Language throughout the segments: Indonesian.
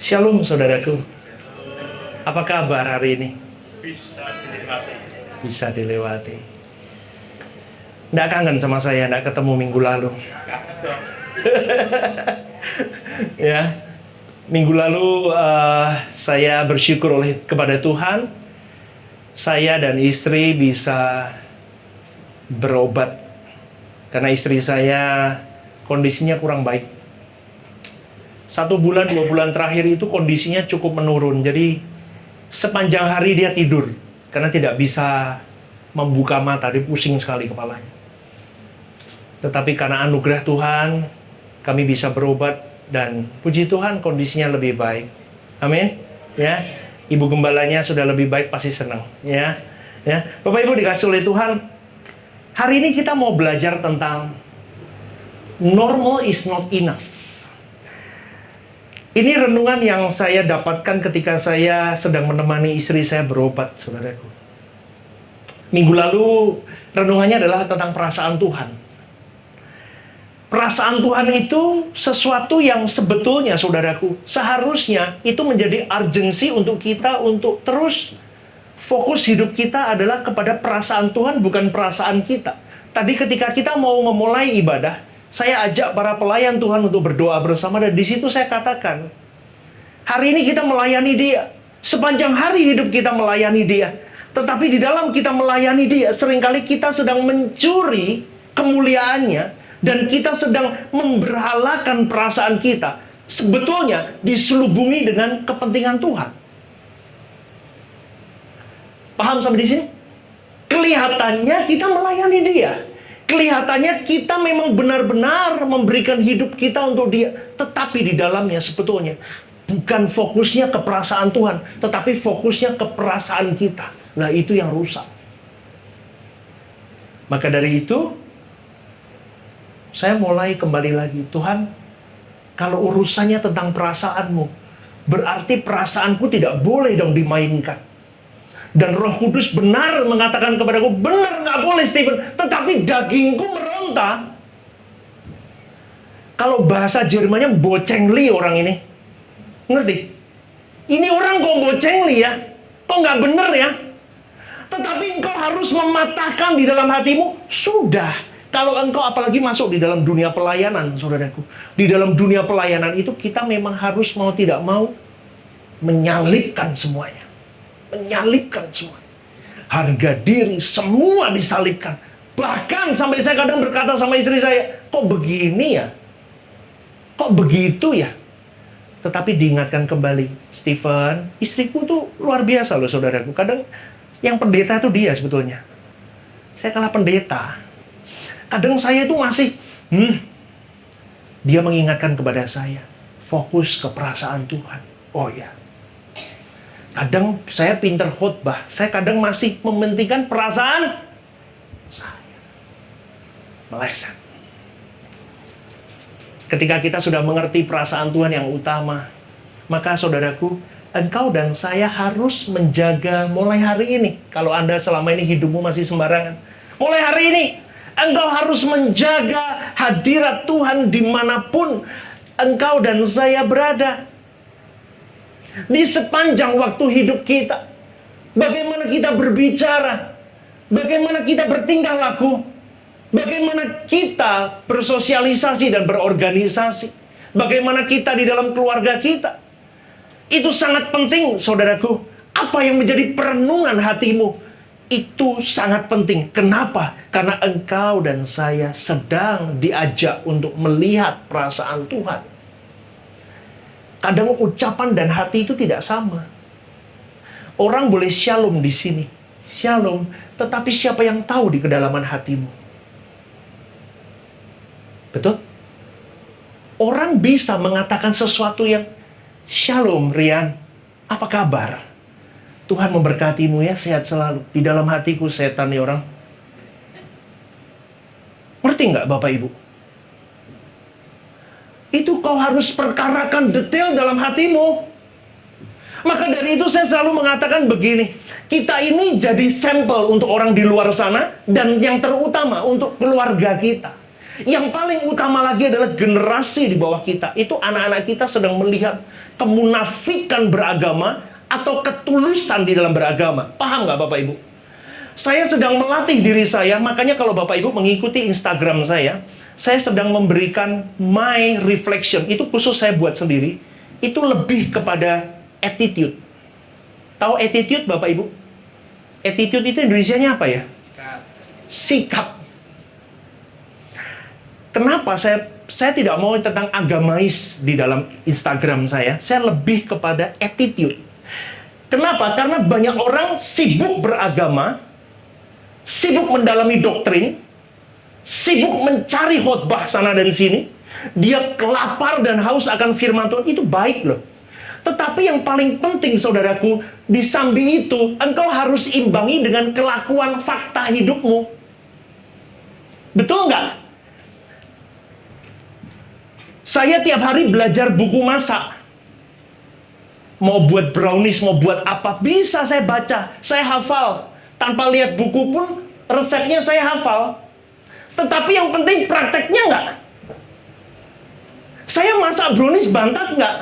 Shalom saudaraku. Apa kabar hari ini? Bisa dilewati. Bisa dilewati. Nggak kangen sama saya, nggak ketemu minggu lalu. Kangen dong. Ya, minggu lalu saya bersyukur kepada Tuhan, saya dan istri bisa berobat karena istri saya kondisinya kurang baik. 1 bulan 2 bulan terakhir itu kondisinya cukup menurun. Jadi sepanjang hari dia tidur karena tidak bisa membuka mata, dia pusing sekali kepalanya. Tetapi karena anugerah Tuhan, kami bisa berobat dan puji Tuhan kondisinya lebih baik. Amin. Ya, ibu gembalanya sudah lebih baik, pasti senang. Ya, ya. Bapak Ibu dikasih oleh Tuhan. Hari ini kita mau belajar tentang normal is not enough. Ini renungan yang saya dapatkan ketika saya sedang menemani istri saya berobat, saudaraku. Minggu lalu renungannya adalah tentang perasaan Tuhan. Perasaan Tuhan itu sesuatu yang sebetulnya, saudaraku, seharusnya itu menjadi urgensi untuk kita untuk terus fokus hidup kita adalah kepada perasaan Tuhan, bukan perasaan kita. Tadi ketika kita mau memulai ibadah, saya ajak para pelayan Tuhan untuk berdoa bersama, dan di situ saya katakan, hari ini kita melayani Dia. Sepanjang hari hidup kita melayani Dia. Tetapi di dalam kita melayani Dia, seringkali kita sedang mencuri kemuliaannya, dan kita sedang memberhalakan perasaan kita. Sebetulnya diselubungi dengan kepentingan Tuhan. Paham sampai di sini? Kelihatannya kita melayani Dia. Kelihatannya kita memang benar-benar memberikan hidup kita untuk Dia. Tetapi di dalamnya sebetulnya bukan fokusnya ke perasaan Tuhan, tetapi fokusnya ke perasaan kita. Nah, itu yang rusak. Maka dari itu, saya mulai kembali lagi. Tuhan, kalau urusannya tentang perasaanmu, berarti perasaanku tidak boleh dong dimainkan. Dan Roh Kudus benar mengatakan kepadaku, benar nggak boleh Stephen, tetapi dagingku meronta. Kalau bahasa Jermannya bocengli orang ini. Ngerti? Ini orang kok bocengli ya? Kok nggak bener ya? Tetapi engkau harus mematahkan di dalam hatimu. Sudah. Kalau engkau apalagi masuk di dalam dunia pelayanan, saudaraku. Di dalam dunia pelayanan itu kita memang harus mau tidak mau menyalipkan semuanya. Menyalipkan semua. Harga diri semua disalibkan. Bahkan sampai saya kadang berkata sama istri saya, kok begini ya? Kok begitu ya? Tetapi diingatkan kembali, Stephen, istriku tuh luar biasa loh saudaraku. Kadang yang pendeta tuh dia sebetulnya. Saya kalah pendeta. Kadang saya tuh masih, dia mengingatkan kepada saya, fokus ke perasaan Tuhan. Oh ya. Kadang saya pinter khotbah, saya kadang masih mementingkan perasaan saya. Meleset. Ketika kita sudah mengerti perasaan Tuhan yang utama, maka saudaraku, engkau dan saya harus menjaga mulai hari ini. Kalau Anda selama ini hidupmu masih sembarangan, mulai hari ini, engkau harus menjaga hadirat Tuhan dimanapun engkau dan saya berada. Di sepanjang waktu hidup kita, bagaimana kita berbicara, bagaimana kita bertingkah laku, bagaimana kita bersosialisasi dan berorganisasi, bagaimana kita di dalam keluarga kita. Itu sangat penting, saudaraku. Apa yang menjadi perenungan hatimu, itu sangat penting. Kenapa? Karena engkau dan saya sedang diajak untuk melihat perasaan Tuhan. Kadang ucapan dan hati itu tidak sama. Orang boleh shalom di sini, shalom, tetapi siapa yang tahu di kedalaman hatimu? Betul? Orang bisa mengatakan sesuatu yang shalom, Rian, apa kabar? Tuhan memberkatimu ya, sehat selalu. Di dalam hatiku setan nih orang. Ngerti nggak Bapak Ibu? Itu kau harus perkarakan detail dalam hatimu. Maka dari itu saya selalu mengatakan begini, kita ini jadi sampel untuk orang di luar sana, dan yang terutama untuk keluarga kita. Yang paling utama lagi adalah generasi di bawah kita. Itu anak-anak kita sedang melihat kemunafikan beragama atau ketulusan di dalam beragama. Paham nggak Bapak Ibu? Saya sedang melatih diri saya, makanya kalau Bapak Ibu mengikuti Instagram saya sedang memberikan my reflection. Itu khusus saya buat sendiri. Itu lebih kepada attitude. Tahu attitude Bapak Ibu? Attitude itu Indonesianya apa ya? Sikap. Kenapa saya tidak mau tentang agamais di dalam Instagram saya? Saya lebih kepada attitude. Kenapa? Karena banyak orang sibuk beragama, sibuk mendalami doktrin, sibuk mencari khotbah sana dan sini. Dia kelapar dan haus akan firman Tuhan. Itu baik loh. Tetapi yang paling penting saudaraku, di samping itu, engkau harus imbangi dengan kelakuan fakta hidupmu. Betul nggak? Saya tiap hari belajar buku masak. Mau buat brownies, mau buat apa, bisa saya baca, saya hafal. Tanpa lihat buku pun, resepnya saya hafal. Tetapi yang penting prakteknya nggak. Saya masak brownies bantat nggak?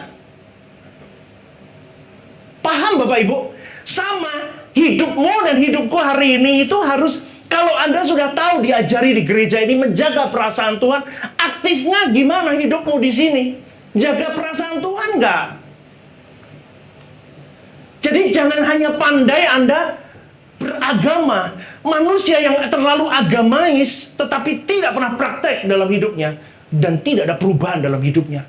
Paham Bapak Ibu? Sama, hidupmu dan hidupku hari ini itu harus, kalau Anda sudah tahu diajari di gereja ini menjaga perasaan Tuhan, aktifnya gimana hidupmu di sini? Jaga perasaan Tuhan nggak? Jadi jangan hanya pandai Anda beragama. Manusia yang terlalu agamais tetapi tidak pernah praktek dalam hidupnya dan tidak ada perubahan dalam hidupnya.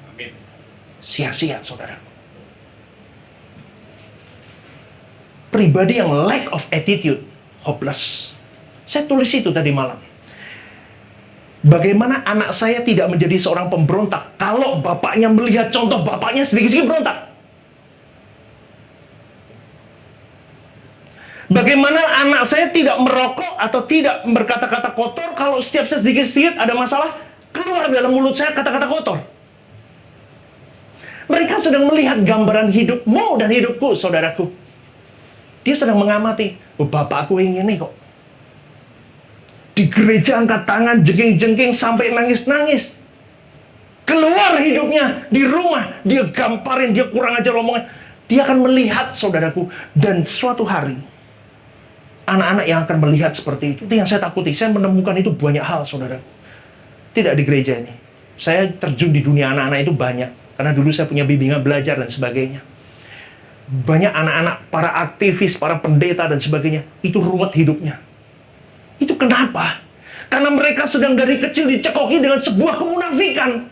Sia-sia, saudara. Pribadi yang lack of attitude, hopeless. Saya tulis itu tadi malam. Bagaimana anak saya tidak menjadi seorang pemberontak kalau bapaknya melihat contoh bapaknya sedikit-sedikit berontak? Bagaimana anak saya tidak merokok atau tidak berkata-kata kotor kalau setiap sedikit-sedikit ada masalah, keluar dalam mulut saya kata-kata kotor? Mereka sedang melihat gambaran hidupmu dan hidupku, saudaraku. Dia sedang mengamati, oh, bapakku yang ini kok. Di gereja angkat tangan, jengking-jengking sampai nangis-nangis. Keluar hidupnya, di rumah, dia gamparin, dia kurang ajar omongan. Dia akan melihat, saudaraku, dan suatu hari, anak-anak yang akan melihat seperti itu yang saya takuti. Saya menemukan itu banyak hal, saudara. Tidak di gereja ini. Saya terjun di dunia anak-anak itu banyak. Karena dulu saya punya bimbingan belajar dan sebagainya. Banyak anak-anak, para aktivis, para pendeta dan sebagainya. Itu ruwet hidupnya. Itu kenapa? Karena mereka sedang dari kecil dicekoki dengan sebuah kemunafikan.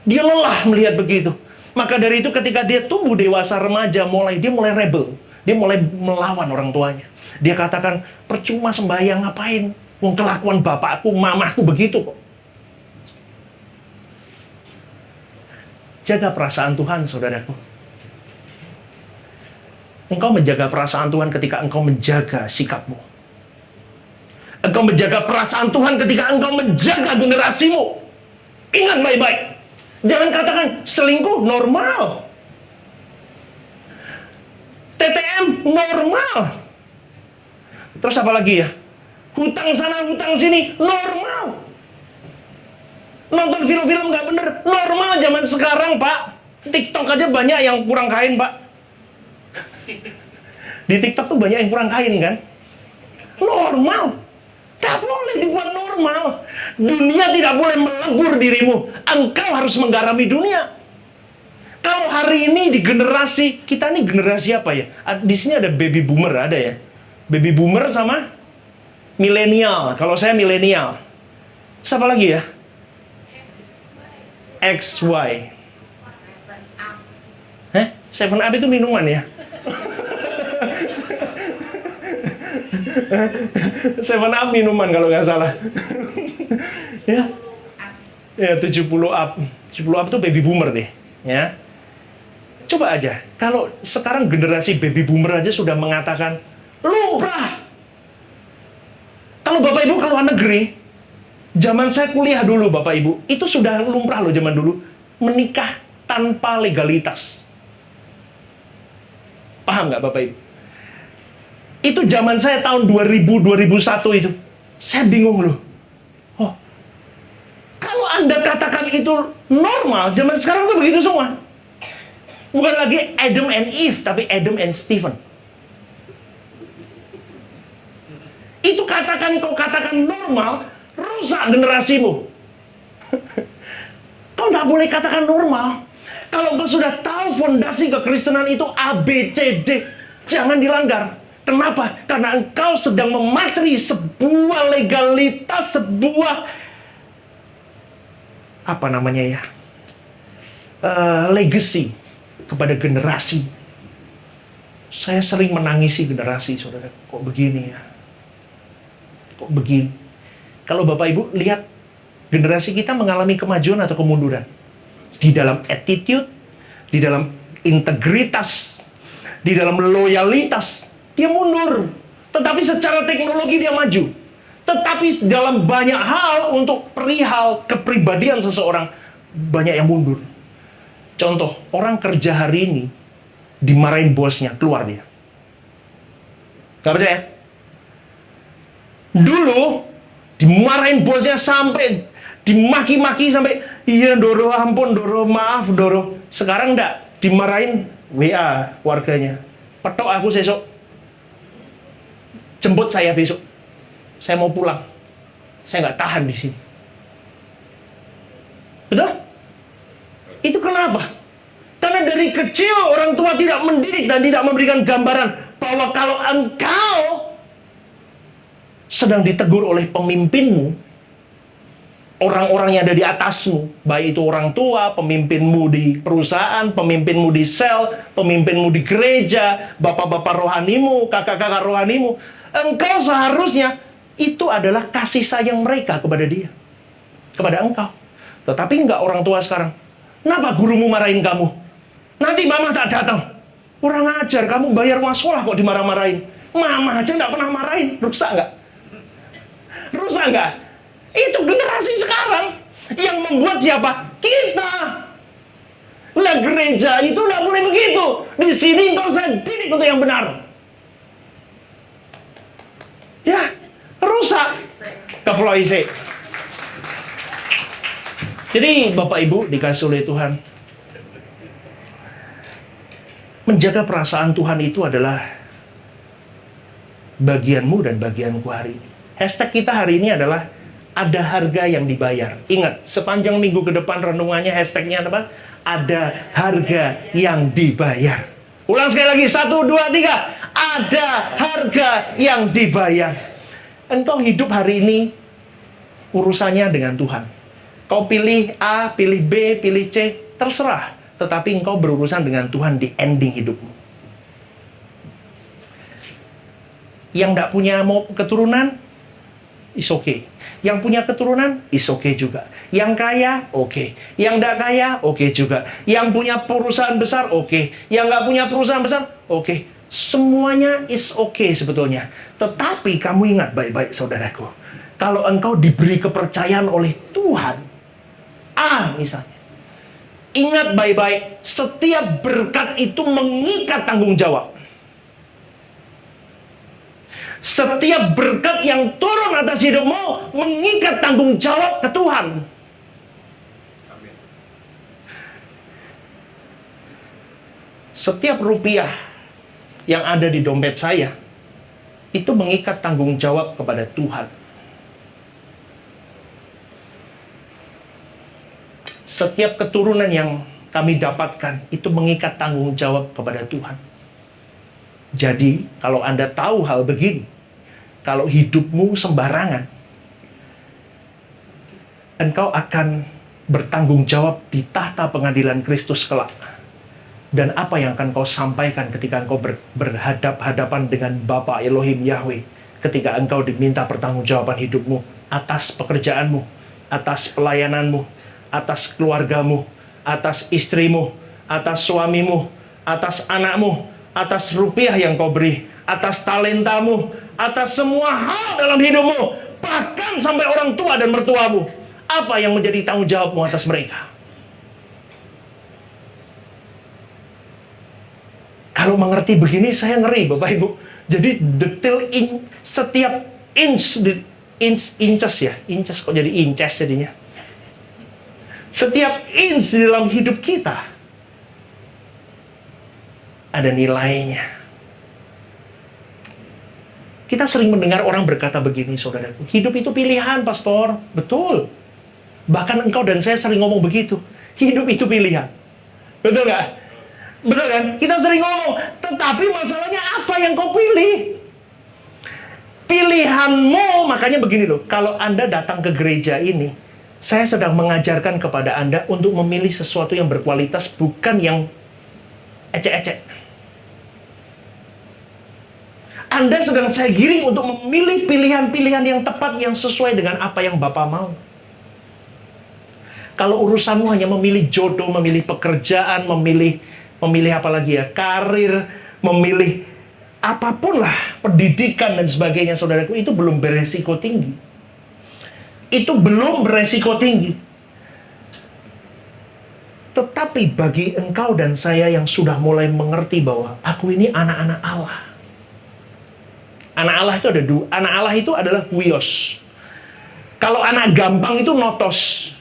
Dia lelah melihat begitu. Maka dari itu ketika dia tumbuh dewasa, remaja, dia mulai rebel. Dia mulai melawan orang tuanya. Dia katakan, percuma sembahyang ngapain? Wong kelakuan bapakku, mamaku begitu kok. Jaga perasaan Tuhan, saudaraku. Engkau menjaga perasaan Tuhan ketika engkau menjaga sikapmu. Engkau menjaga perasaan Tuhan ketika engkau menjaga generasimu. Ingat baik-baik. Jangan katakan, selingkuh normal. TTM normal. Terus apa lagi ya? Hutang sana, hutang sini, normal. Nonton film-film nggak bener, normal zaman sekarang, Pak. TikTok aja banyak yang kurang kain, Pak. Di TikTok tuh banyak yang kurang kain, kan? Normal. Tak boleh dibuat normal. Dunia tidak boleh melebur dirimu. Engkau harus menggarami dunia. Kalau hari ini di generasi, kita ini generasi apa ya? Di sini ada baby boomer, ada ya? Baby boomer sama milenial. Kalau saya milenial. Siapa lagi ya? XY. Hah? 7 Up itu minuman ya? 7 Up minuman kalau nggak salah. Ya. Ya, 70 up. 70 up itu baby boomer deh, ya. Coba aja, kalau sekarang generasi baby boomer aja sudah mengatakan lumrah. Kalau Bapak Ibu ke luar negeri, zaman saya kuliah dulu Bapak Ibu, itu sudah lumrah loh zaman dulu, menikah tanpa legalitas. Paham nggak Bapak Ibu? Itu zaman saya tahun 2000-2001 itu. Saya bingung loh. Oh, Anda katakan itu normal, zaman sekarang tuh begitu semua. Bukan lagi Adam and Eve, tapi Adam and Stephen. Itu kau katakan normal, rusak generasimu. Kau tidak boleh katakan normal. Kalau kau sudah tahu fondasi kekristenan itu A, B, C, D, jangan dilanggar. Kenapa? Karena engkau sedang memateri sebuah legalitas, sebuah apa namanya ya, legacy kepada generasi. Saya sering menangisi generasi, saudara. Kok begini ya? Kok begini? Kalau Bapak Ibu lihat, generasi kita mengalami kemajuan atau kemunduran di dalam attitude, di dalam integritas, di dalam loyalitas. Dia mundur. Tetapi secara teknologi dia maju. Tetapi dalam banyak hal untuk perihal kepribadian seseorang, banyak yang mundur. Contoh, orang kerja hari ini dimarahin bosnya, keluar dia. Gak percaya? Dulu dimarahin bosnya sampai dimaki-maki sampai iya Doro, ampun Doro, maaf Doro. Sekarang enggak, dimarahin WA warganya. Petok aku besok. Jemput saya besok. Saya mau pulang. Saya nggak tahan di sini. Betul? Itu kenapa? Karena dari kecil orang tua tidak mendidik dan tidak memberikan gambaran bahwa kalau engkau sedang ditegur oleh pemimpinmu, orang-orang yang ada di atasmu, baik itu orang tua, pemimpinmu di perusahaan, pemimpinmu di sel, pemimpinmu di gereja, bapak-bapak rohanimu, kakak-kakak rohanimu, engkau seharusnya itu adalah kasih sayang mereka kepada dia, kepada engkau. Tetapi enggak orang tua sekarang. Kenapa gurumu marahin kamu? Nanti mama tak datang. Kurang ajar, kamu bayar uang sekolah kok dimarah-marahin. Mama aja enggak pernah marahin. Rusak enggak? Rusak enggak? Itu generasi sekarang yang membuat siapa? Kita. Lah gereja itu enggak boleh begitu. Di sini engkau saya didik untuk yang benar. Ya, rusak. Keploise. Jadi Bapak Ibu dikasih oleh Tuhan, menjaga perasaan Tuhan itu adalah bagianmu dan bagianku hari ini. Hashtag kita hari ini adalah ada harga yang dibayar. Ingat, sepanjang minggu ke depan renungannya hashtagnya apa? Ada harga yang dibayar. Ulang sekali lagi, 1, 2, 3. Ada harga yang dibayar. Engkau hidup hari ini urusannya dengan Tuhan. Kau pilih A, pilih B, pilih C, terserah. Tetapi engkau berurusan dengan Tuhan di ending hidupmu. Yang tidak punya mau keturunan, is okay. Yang punya keturunan, is okay juga. Yang kaya, oke. Yang tidak kaya, oke juga. Yang punya perusahaan besar, oke. Yang nggak punya perusahaan besar, oke. Semuanya is okay sebetulnya. Tetapi kamu ingat baik-baik saudaraku. Kalau engkau diberi kepercayaan oleh Tuhan, misalnya. Ingat baik-baik, setiap berkat itu mengikat tanggung jawab. Setiap berkat yang turun atas hidupmu mengikat tanggung jawab ke Tuhan. Setiap rupiah yang ada di dompet saya itu mengikat tanggung jawab kepada Tuhan. Setiap keturunan yang kami dapatkan itu mengikat tanggung jawab kepada Tuhan. Jadi, kalau Anda tahu hal begini, kalau hidupmu sembarangan, engkau akan bertanggung jawab di tahta pengadilan Kristus kelak. Dan apa yang akan kau sampaikan ketika engkau berhadap-hadapan dengan Bapa Elohim Yahweh, ketika engkau diminta pertanggungjawaban hidupmu atas pekerjaanmu, atas pelayananmu, atas keluargamu, atas istrimu, atas suamimu, atas anakmu, atas rupiah yang kau beri, atas talentamu, atas semua hal dalam hidupmu, bahkan sampai orang tua dan mertuamu. Apa yang menjadi tanggung jawabmu atas mereka? Kalau mengerti begini, saya ngeri, Bapak Ibu. Jadi detail setiap inches ya, inches kok jadi inches jadinya. Setiap inch di dalam hidup kita ada nilainya. Kita sering mendengar orang berkata begini, saudaraku. Hidup itu pilihan, pastor. Betul. Bahkan engkau dan saya sering ngomong begitu. Hidup itu pilihan. Betul nggak? Betul kan? Kita sering ngomong. Tetapi masalahnya apa yang kau pilih? Pilihanmu, makanya begini loh. Kalau Anda datang ke gereja ini, saya sedang mengajarkan kepada Anda untuk memilih sesuatu yang berkualitas, bukan yang ecek-ecek. Anda sedang saya giring untuk memilih pilihan-pilihan yang tepat, yang sesuai dengan apa yang Bapak mau. Kalau urusanmu hanya memilih jodoh, memilih pekerjaan, memilih apa lagi ya, karir, memilih apapun lah, pendidikan dan sebagainya, saudaraku, itu belum beresiko tinggi. Itu belum beresiko tinggi. Tetapi bagi engkau dan saya yang sudah mulai mengerti bahwa aku ini anak-anak Allah. Anak Allah itu ada dua. Anak Allah itu adalah huios. Kalau anak gampang itu notos.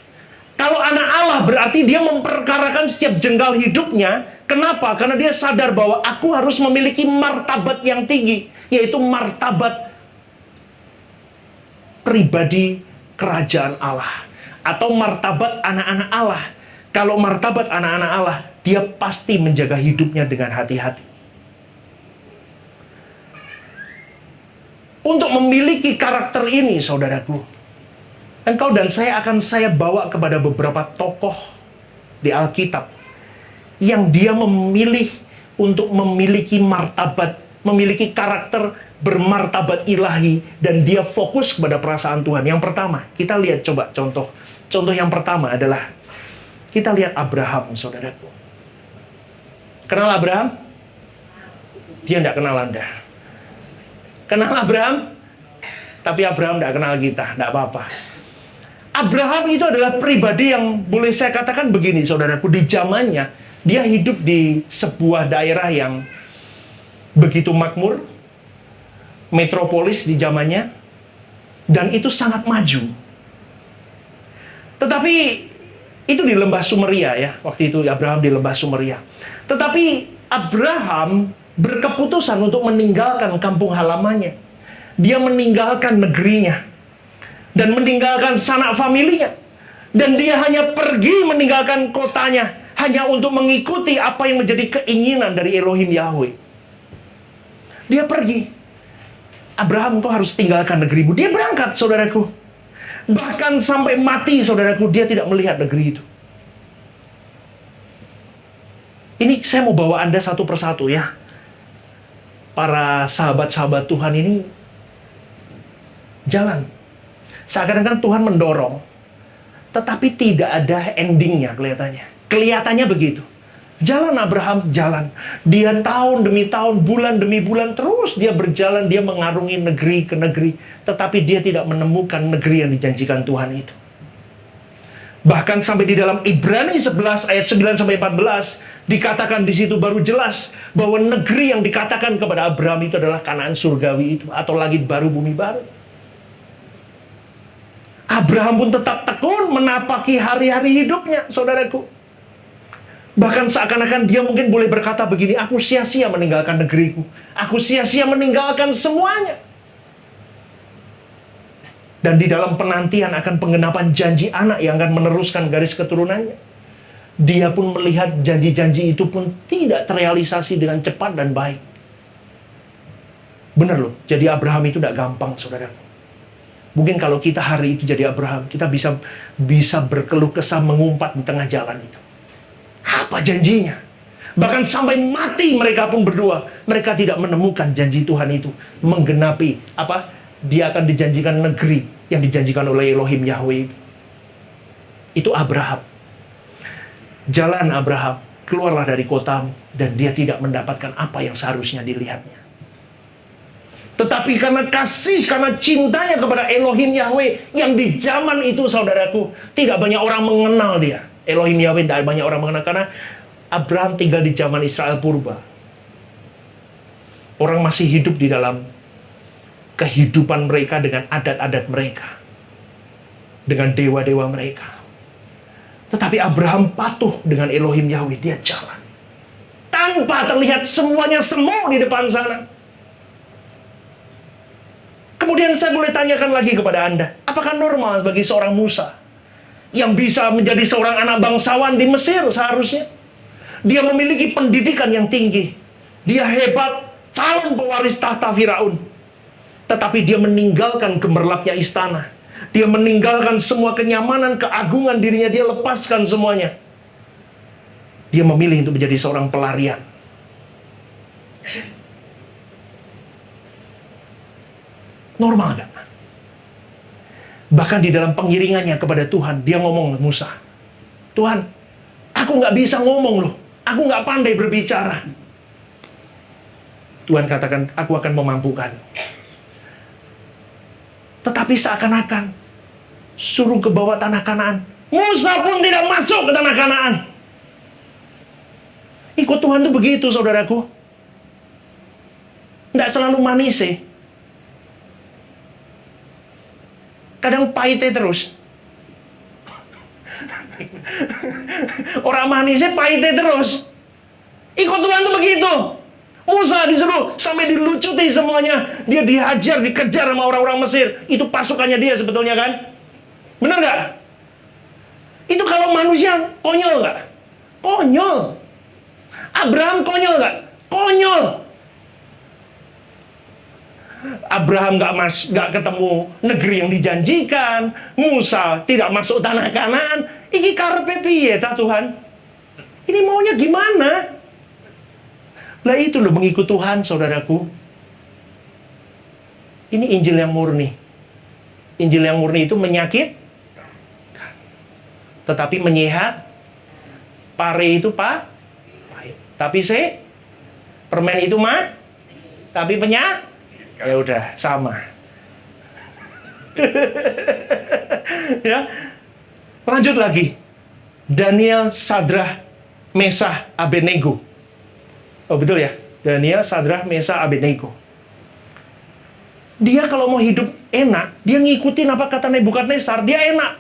Kalau anak Allah berarti dia memperkarakan setiap jengkal hidupnya. Kenapa? Karena dia sadar bahwa aku harus memiliki martabat yang tinggi, yaitu martabat pribadi kerajaan Allah, atau martabat anak-anak Allah. Kalau martabat anak-anak Allah, dia pasti menjaga hidupnya dengan hati-hati. Untuk memiliki karakter ini, saudaraku, engkau dan saya akan saya bawa kepada beberapa tokoh di Alkitab yang dia memilih untuk memiliki martabat, memiliki karakter bermartabat ilahi, dan dia fokus kepada perasaan Tuhan. Yang pertama, kita lihat coba contoh. Contoh yang pertama adalah kita lihat Abraham, saudaraku. Kenal Abraham? Dia tidak kenal Anda. Kenal Abraham? Tapi Abraham tidak kenal kita, tidak apa-apa. Abraham itu adalah pribadi yang boleh saya katakan begini, saudaraku, di zamannya dia hidup di sebuah daerah yang begitu makmur, metropolis di zamannya, dan itu sangat maju. Tetapi itu di lembah Sumeria ya, waktu itu Abraham di lembah Sumeria. Tetapi Abraham berkeputusan untuk meninggalkan kampung halamannya. Dia meninggalkan negerinya dan meninggalkan sanak familinya, dan dia hanya pergi meninggalkan kotanya hanya untuk mengikuti apa yang menjadi keinginan dari Elohim Yahweh. Dia pergi. Abraham, kau harus tinggalkan negerimu. Dia berangkat, saudaraku. Bahkan sampai mati, saudaraku, dia tidak melihat negeri itu. Ini saya mau bawa Anda satu persatu ya. Para sahabat-sahabat Tuhan ini jalan. Seakan-akan Tuhan mendorong, tetapi tidak ada endingnya kelihatannya. Kelihatannya begitu. Jalan Abraham, jalan. Dia tahun demi tahun, bulan demi bulan, terus dia berjalan, dia mengarungi negeri ke negeri. Tetapi dia tidak menemukan negeri yang dijanjikan Tuhan itu. Bahkan sampai di dalam Ibrani 11 ayat 9-14, dikatakan di situ baru jelas bahwa negeri yang dikatakan kepada Abraham itu adalah Kanaan surgawi itu, atau langit baru, bumi baru. Abraham pun tetap tekun menapaki hari-hari hidupnya, saudaraku. Bahkan seakan-akan dia mungkin boleh berkata begini, aku sia-sia meninggalkan negeriku. Aku sia-sia meninggalkan semuanya. Dan di dalam penantian akan penggenapan janji anak yang akan meneruskan garis keturunannya, dia pun melihat janji-janji itu pun tidak terrealisasi dengan cepat dan baik. Benar loh, jadi Abraham itu tidak gampang, saudara. Mungkin kalau kita hari itu jadi Abraham, kita bisa berkeluh kesah mengumpat di tengah jalan itu. Apa janjinya? Bahkan sampai mati mereka pun berdua, mereka tidak menemukan janji Tuhan itu menggenapi apa? Dia akan dijanjikan negeri yang dijanjikan oleh Elohim Yahweh itu. Itu Abraham. Jalan Abraham, keluarlah dari kotamu, dan dia tidak mendapatkan apa yang seharusnya dilihatnya. Tetapi karena kasih, karena cintanya kepada Elohim Yahweh, yang di zaman itu, saudaraku, tidak banyak orang mengenal dia. Elohim Yahweh tidak banyak orang mengenal, karena Abraham tinggal di zaman Israel purba. Orang masih hidup di dalam kehidupan mereka dengan adat-adat mereka, dengan dewa-dewa mereka. Tetapi Abraham patuh dengan Elohim Yahweh. Dia jalan. Tanpa terlihat semuanya semu di depan sana. Kemudian saya boleh tanyakan lagi kepada Anda. Apakah normal bagi seorang Musa yang bisa menjadi seorang anak bangsawan di Mesir seharusnya? Dia memiliki pendidikan yang tinggi. Dia hebat, calon pewaris tahta Firaun. Tetapi dia meninggalkan gemerlapnya istana. Dia meninggalkan semua kenyamanan, keagungan dirinya. Dia lepaskan semuanya. Dia memilih untuk menjadi seorang pelarian. Normal gak? Bahkan di dalam pengiringannya kepada Tuhan, dia ngomong ke Musa, Tuhan, aku gak bisa ngomong loh. Aku gak pandai berbicara. Tuhan katakan, aku akan memampukan. Tetapi seakan-akan suruh ke bawah tanah Kanaan. Musa pun tidak masuk ke tanah Kanaan. Ikut Tuhan itu begitu, saudaraku. Tidak selalu manis sih. Kadang pahitnya terus. Orang manisnya pahitnya terus. Ikut Tuhan itu begitu. Musa disuruh sampai dilucuti semuanya. Dia dihajar, dikejar sama orang-orang Mesir. Itu pasukannya dia sebetulnya kan? Benar gak? Itu kalau manusia konyol gak? Konyol. Abraham konyol gak? Konyol. Abraham gak ketemu negeri yang dijanjikan. Musa tidak masuk tanah Kanaan. Iki karepe piye ta Tuhan? Ini maunya gimana? Lah itu loh mengikut Tuhan, saudaraku. Ini Injil yang murni. Injil yang murni itu menyakit, tetapi menyehat. Pare itu pahit. Tapi permen itu tapi ya udah sama. Ya. Lanjut lagi. Daniel, Sadrah, Mesah, Abednego. Oh betul ya, Daniel, Sadrah, Mesah, Abednego. Dia kalau mau hidup enak, dia ngikutin apa kata Nebukadnezar, dia enak.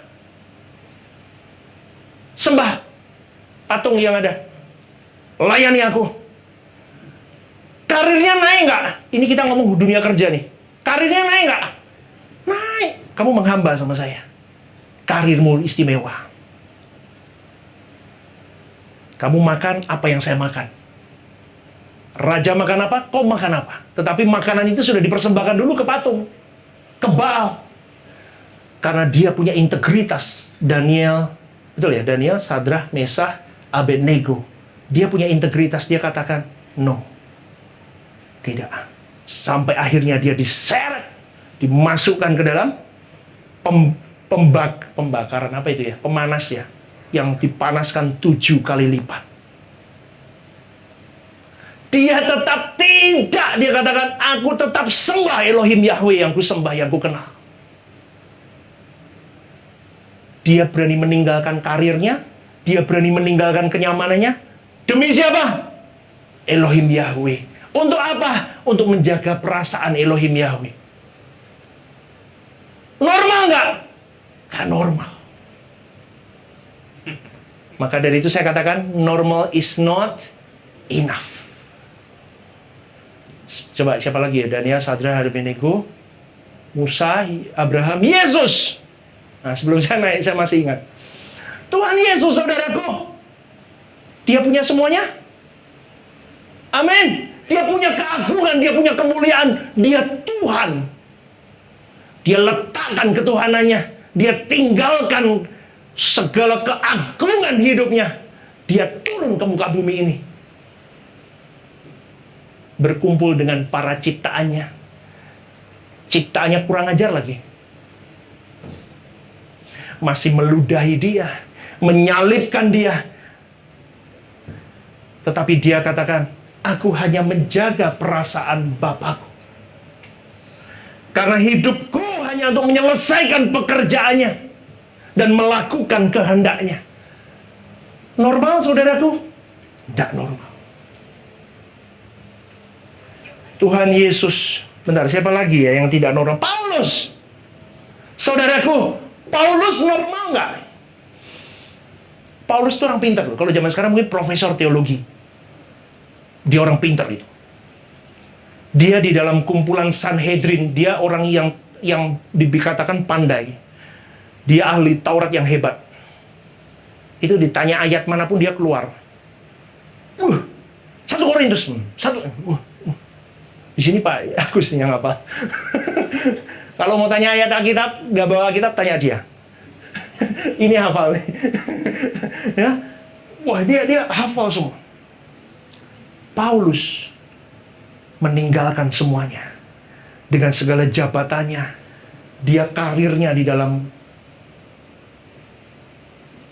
Sembah patung yang ada. Layani aku. Karirnya naik nggak? Ini kita ngomong dunia kerja nih. Karirnya naik nggak? Naik. Kamu menghamba sama saya. Karirmu istimewa. Kamu makan apa yang saya makan. Raja makan apa, kau makan apa. Tetapi makanan itu sudah dipersembahkan dulu ke patung, ke Baal. Karena dia punya integritas. Daniel, betul ya, Daniel, Sadrah, Mesah, Abednego. Dia punya integritas, dia katakan, no. Tidak. Sampai akhirnya dia diseret, dimasukkan ke dalam pembakaran, apa itu ya, pemanas ya, yang dipanaskan 7 kali lipat. Dia tetap tidak, dia katakan, aku tetap sembah Elohim Yahweh yang ku sembah, yang ku kenal. Dia berani meninggalkan karirnya, dia berani meninggalkan kenyamanannya. Demi siapa? Elohim Yahweh. Untuk apa? Untuk menjaga perasaan Elohim Yahweh. Normal nggak? Nggak normal. Maka dari itu saya katakan, normal is not enough. Coba siapa lagi ya? Daniel, Sadrah, Abednego, Musa, Abraham, Yesus. Nah, sebelum saya naik, saya masih ingat. Tuhan Yesus, saudaraku. Dia punya semuanya. Amin. Dia punya keagungan, dia punya kemuliaan. Dia Tuhan. Dia letakkan ketuhanannya. Dia tinggalkan segala keagungan hidupnya. Dia turun ke muka bumi ini. Berkumpul dengan para ciptaannya. Ciptaannya kurang ajar lagi. Masih meludahi dia, menyalibkan dia. Tetapi dia katakan, aku hanya menjaga perasaan Bapakku. Karena hidupku hanya untuk menyelesaikan pekerjaannya dan melakukan kehendaknya. Normal, saudaraku? Tidak normal. Tuhan Yesus. Bentar, siapa lagi ya yang tidak normal? Paulus. Saudaraku, Paulus normal nggak? Paulus itu orang pintar loh. Kalau zaman sekarang mungkin profesor teologi. Dia orang pintar itu. Dia di dalam kumpulan Sanhedrin, dia orang yang dikatakan pandai. Dia ahli Taurat yang hebat. Itu ditanya ayat manapun dia keluar. 1 Korintus. Di sini Pak Agus yang apa? Kalau mau tanya ayat Alkitab, nggak bawa Alkitab, tanya dia. Ini hafal. Ya. Wah, dia hafal semua. Paulus meninggalkan semuanya dengan segala jabatannya. Dia karirnya di dalam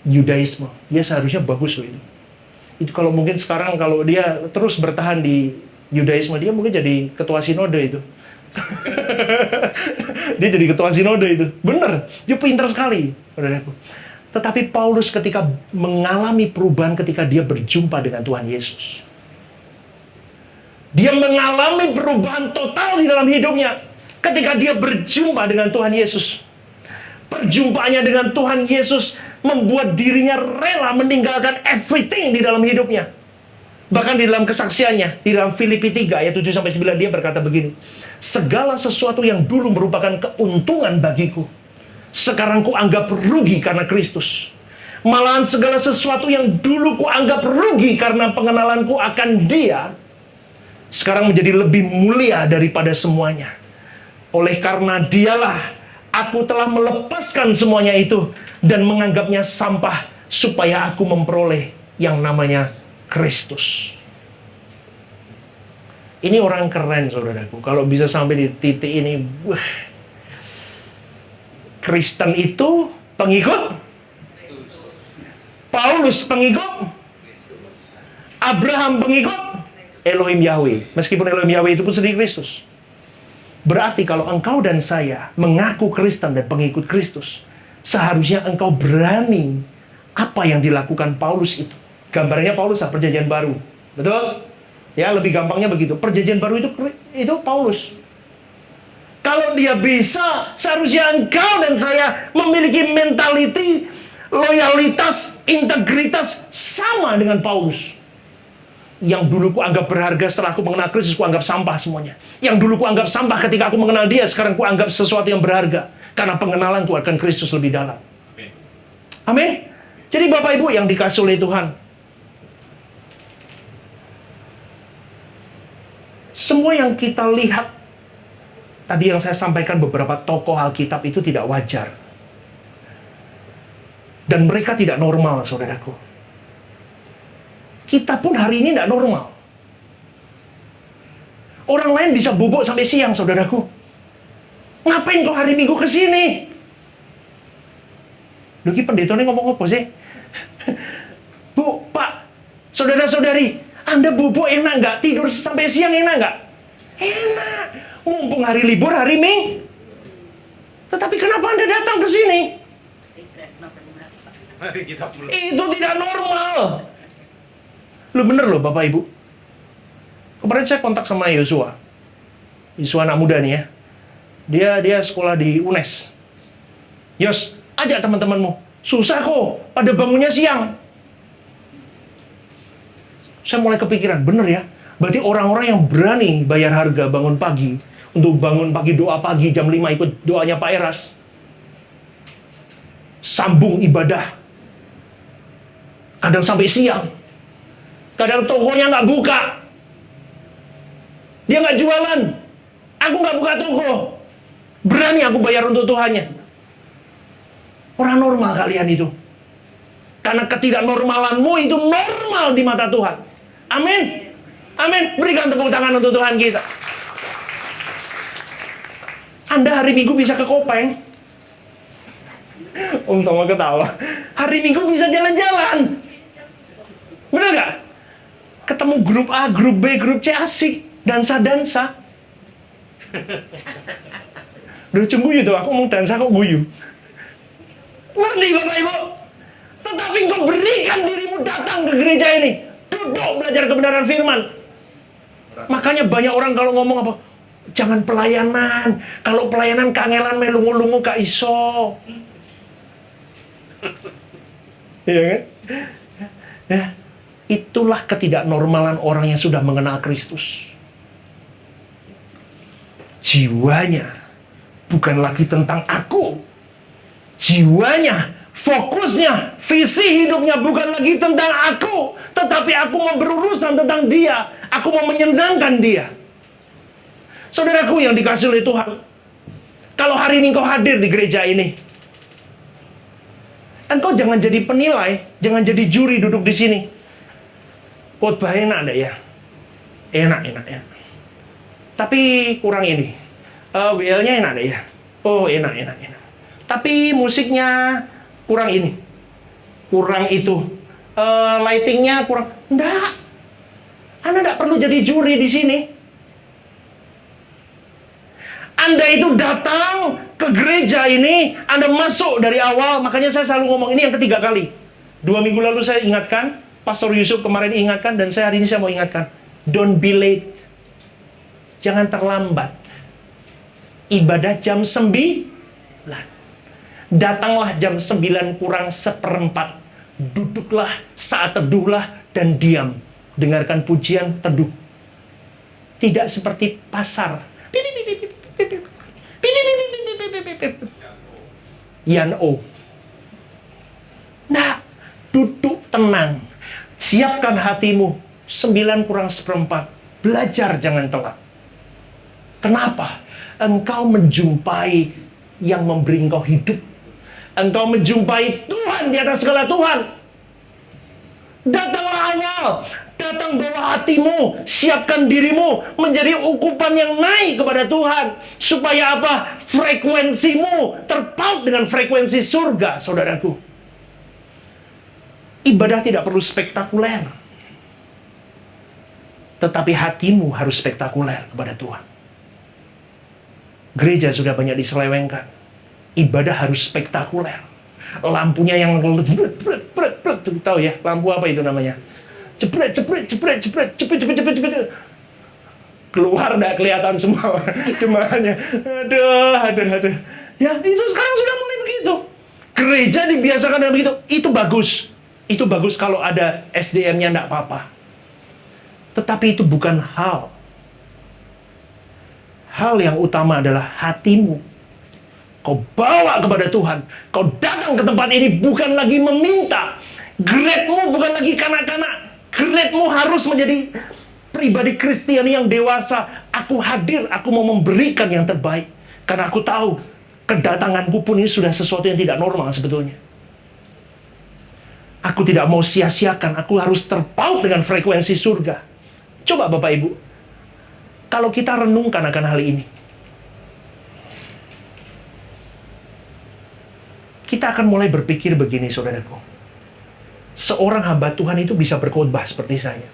Yudaisme. Dia seharusnya bagus loh itu. Itu kalau mungkin sekarang kalau dia terus bertahan di Yudaisme, dia mungkin jadi ketua sinode itu. Dia jadi ketua sinode itu. Bener, dia pintar sekali. Tetapi Paulus ketika mengalami perubahan ketika dia berjumpa dengan Tuhan Yesus. Dia mengalami perubahan total di dalam hidupnya ketika dia berjumpa dengan Tuhan Yesus. Perjumpaannya dengan Tuhan Yesus membuat dirinya rela meninggalkan everything di dalam hidupnya. Bahkan di dalam kesaksiannya, di dalam Filipi 3 ayat 7-9 dia berkata begini, segala sesuatu yang dulu merupakan keuntungan bagiku, sekarang ku anggap rugi karena Kristus. Malahan segala sesuatu yang dulu ku anggap rugi karena pengenalanku akan Dia, sekarang menjadi lebih mulia daripada semuanya. Oleh karena Dialah aku telah melepaskan semuanya itu dan menganggapnya sampah supaya aku memperoleh yang namanya Kristus. Ini orang keren, saudaraku. Kalau bisa sampai di titik ini, Kristen itu pengikut, Paulus pengikut, Abraham pengikut, Elohim Yahweh. Meskipun Elohim Yahweh itu pun sendiri Kristus. Berarti kalau engkau dan saya mengaku Kristen dan pengikut Kristus, seharusnya engkau berani apa yang dilakukan Paulus itu. Gambarnya Paulus perjanjian baru. Betul? Ya, lebih gampangnya begitu. Perjanjian baru itu Paulus. Kalau dia bisa, seharusnya engkau dan saya memiliki mentality, loyalitas, integritas sama dengan Paulus. Yang dulu ku anggap berharga, setelah aku mengenal Kristus, ku anggap sampah semuanya. Yang dulu ku anggap sampah ketika aku mengenal Dia, sekarang ku anggap sesuatu yang berharga. Karena pengenalanku akan Kristus lebih dalam. Amin. Jadi Bapak Ibu yang dikasih oleh Tuhan, semua yang kita lihat, tadi yang saya sampaikan beberapa tokoh Alkitab itu tidak wajar. Dan mereka tidak normal, saudaraku. Kita pun hari ini tidak normal. Orang lain bisa bubuk sampai siang, saudaraku. Ngapain kau hari Minggu ke sini? Duki pendetanya ngomong apa sih? Bu, Pak, saudara-saudari, Anda bubuk enak nggak? Tidur sampai siang enak nggak? Enak. Mumpung hari libur, hari Minggu. Tetapi kenapa Anda datang ke sini? Itu tidak normal. Lu bener loh Bapak Ibu. Kemarin saya kontak sama Yosua. Yosua anak muda nih ya. Dia sekolah di UNES. Yos, ajak teman-temanmu. Susah kok, pada bangunnya siang. Saya mulai kepikiran, bener ya. Berarti orang-orang yang berani bayar harga bangun pagi. Untuk bangun pagi, doa pagi jam 5 ikut doanya Pak Eras. Sambung ibadah. Kadang sampai siang. Kadang tokonya nggak buka. Dia nggak jualan. Aku nggak buka toko. Berani aku bayar untuk Tuhannya. Orang normal kalian itu. Karena ketidaknormalanmu itu normal di mata Tuhan. Amin. Amin. Berikan tepuk tangan untuk Tuhan kita. Anda hari Minggu bisa ke Kopeng. Om sama ketawa. Hari Minggu bisa jalan-jalan. Bener gak? Ketemu grup A, grup B, grup C asik. Dansa-dansa. Udah guyu tuh, aku ngomong dansa kok guyu. Ngerti Bapak Ibu? Tetapi engkau berikan dirimu datang ke gereja ini. Duduk belajar kebenaran firman. Makanya banyak orang kalau ngomong apa? Jangan pelayanan. Kalau pelayanan kangelan melungu-lungu ka iso. Iya kan? Ya, itulah ketidaknormalan orang yang sudah mengenal Kristus. Jiwanya bukan lagi tentang aku. Jiwanya, fokusnya, visi hidupnya bukan lagi tentang aku, tetapi aku mau berurusan tentang dia. Aku mau menyenangkan dia. Saudaraku yang dikasihi oleh Tuhan, kalau hari ini engkau hadir di gereja ini, engkau jangan jadi penilai, jangan jadi juri duduk di sini. Khotbah enak deh ya. Enak. Tapi kurang ini. WL-nya enak deh ya. Oh, enak. Tapi musiknya kurang ini. Kurang itu. Lightingnya kurang. Enggak. Anda enggak perlu jadi juri di sini. Anda itu datang ke gereja ini, Anda masuk dari awal, makanya saya selalu ngomong ini yang ketiga kali. 2 minggu lalu saya ingatkan, Pastor Yusuf kemarin ingatkan, dan hari ini saya mau ingatkan. Don't be late. Jangan terlambat. Ibadah jam 9. Datanglah jam 9 kurang seperempat. Duduklah, saat teduhlah, dan diam. Dengarkan pujian, teduh. Tidak seperti pasar. Yan-o. Nah, duduk tenang. Siapkan hatimu. 9 kurang seperempat. Belajar jangan telat. Kenapa? Engkau menjumpai yang memberi engkau hidup. Engkau menjumpai Tuhan di atas segala Tuhan. Datanglah awal. Datang bawa hatimu. Siapkan dirimu menjadi ukupan yang naik kepada Tuhan. Supaya apa? Frekuensimu terpaut dengan frekuensi surga, saudaraku. Ibadah tidak perlu spektakuler. Tetapi hatimu harus spektakuler kepada Tuhan. Gereja sudah banyak diselewengkan. Ibadah harus spektakuler. Lampunya yang tahu ya, lampu apa itu namanya? Cepret. Keluar enggak kelihatan semua jemaahnya. Aduh. Ya, itu sekarang sudah mulai begitu. Gereja dibiasakan dengan begitu. Itu bagus. Itu bagus kalau ada SDM-nya enggak apa-apa. Tetapi itu bukan hal. Hal yang utama adalah hatimu. Kau bawa kepada Tuhan. Kau datang ke tempat ini bukan lagi meminta. Grade-mu bukan lagi kanak-kanak. Grade-mu harus menjadi pribadi Kristiani yang dewasa. Aku hadir, aku mau memberikan yang terbaik. Karena aku tahu, kedatanganku pun ini sudah sesuatu yang tidak normal sebetulnya. Aku tidak mau sia-siakan, aku harus terpaut dengan frekuensi surga. Coba Bapak Ibu, kalau kita renungkan akan hal ini, kita akan mulai berpikir begini, saudaraku. Seorang hamba Tuhan itu bisa berkhotbah seperti saya.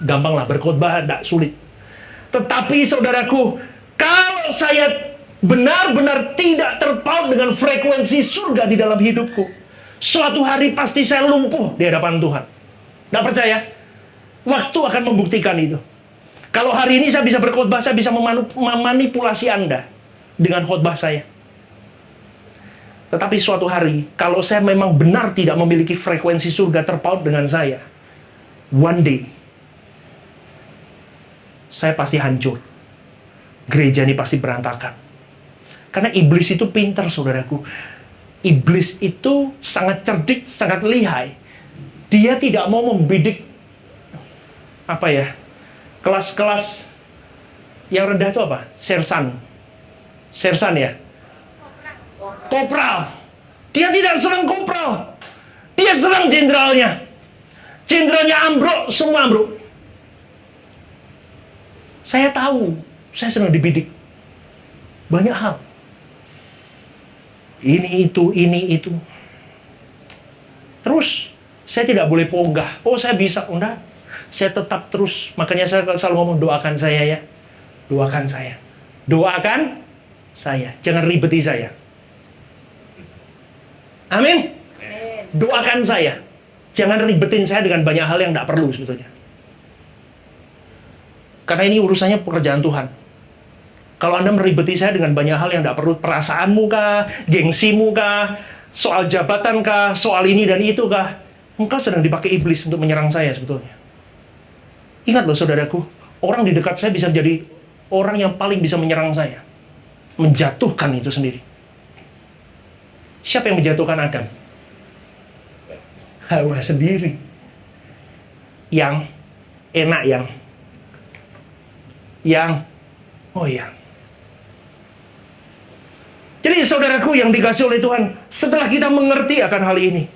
Gampanglah, berkhotbah tidak sulit. Tetapi saudaraku, kalau saya benar-benar tidak terpaut dengan frekuensi surga di dalam hidupku, suatu hari pasti saya lumpuh di hadapan Tuhan. Tidak percaya? Waktu akan membuktikan itu. Kalau hari ini saya bisa berkhotbah, saya bisa memanipulasi Anda dengan khotbah saya. Tetapi suatu hari, kalau saya memang benar tidak memiliki frekuensi surga terpaut dengan saya, one day, saya pasti hancur. Gereja ini pasti berantakan. Karena iblis itu pintar, saudaraku. Iblis itu sangat cerdik, sangat lihai. Dia tidak mau membidik kelas-kelas yang rendah itu apa? Sersan ya? Kopral. Dia tidak senang kopral. Dia senang jenderalnya. Jenderalnya ambruk, semua ambruk. Saya tahu, saya senang dibidik. Banyak hal. Ini itu. Terus, saya tidak boleh ponggah. Oh, saya bisa. Enggak. Saya tetap terus. Makanya saya selalu ngomong, doakan saya ya. Doakan saya. Doakan saya. Jangan ribeti saya. Amin. Doakan saya. Jangan ribetin saya dengan banyak hal yang tidak perlu sebetulnya. Karena ini urusannya pekerjaan Tuhan. Kalau Anda meribeti saya dengan banyak hal yang tidak perlu, perasaanmu kah, gengsimu kah, soal jabatan kah, soal ini dan itu kah, engkau sedang dipakai iblis untuk menyerang saya sebetulnya. Ingat loh saudaraku, orang di dekat saya bisa jadi orang yang paling bisa menyerang saya. Menjatuhkan itu sendiri. Siapa yang menjatuhkan Adam? Hawa sendiri. Yang enak oh ya. Jadi saudaraku yang dikasih oleh Tuhan, setelah kita mengerti akan hal ini,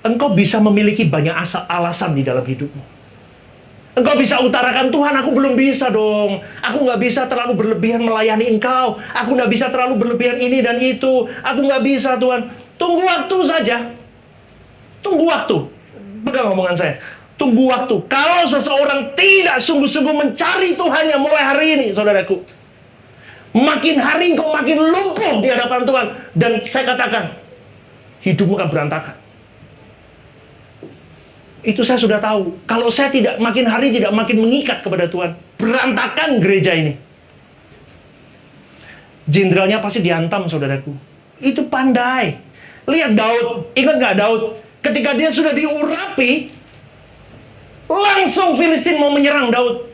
engkau bisa memiliki banyak alasan di dalam hidupmu. Engkau bisa utarakan, Tuhan aku belum bisa dong. Aku nggak bisa terlalu berlebihan melayani engkau. Aku nggak bisa terlalu berlebihan ini dan itu. Aku nggak bisa Tuhan. Tunggu waktu saja. Tunggu waktu. Pegang omongan saya. Tunggu waktu. Kalau seseorang tidak sungguh-sungguh mencari Tuhannya mulai hari ini, saudaraku. Makin hari engkau makin lumpuh di hadapan Tuhan. Dan saya katakan, hidupmu akan berantakan. Itu saya sudah tahu. Kalau saya tidak makin hari tidak makin mengikat kepada Tuhan, berantakan gereja ini. Jenderalnya pasti dihantam, saudaraku. Itu pandai. Lihat Daud. Ingat nggak Daud? Ketika dia sudah diurapi, langsung Filistin mau menyerang Daud.